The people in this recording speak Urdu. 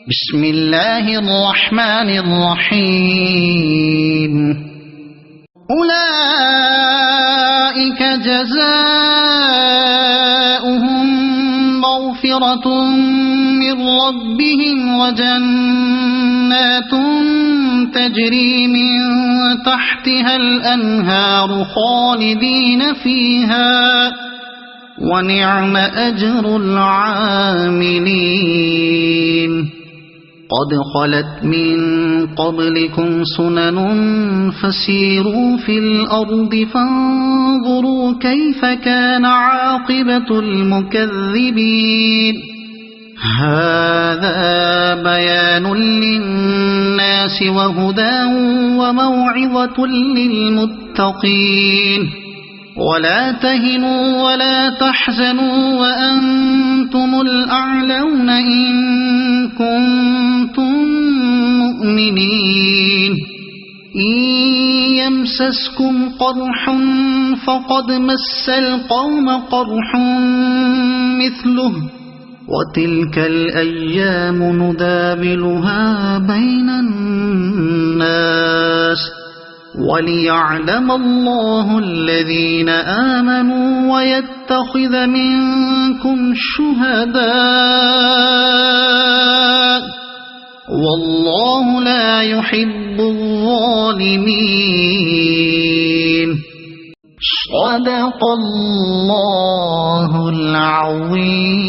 بسم الله الرحمن الرحيم أولئك جزاؤهم مغفرة من ربهم وجنات تجري من تحتها الأنهار خالدين فيها ونعم أجر العاملين قد خلت من قبلكم سنن فسيروا في الأرض فانظروا كيف كان عاقبة المكذبين هذا بيان للناس وهدى وموعظة للمتقين ولا تهنوا ولا تحزنوا وأنتم الأعلون إن كنتم مؤمنين إن يمسسكم قرح فقد مس القوم قرح مثله وتلك الأيام نداولها بين الناس وليعلم الله الذين آمنوا ويتخذ منكم شهداء والله لا يحب الظالمين صدق الله العظيم.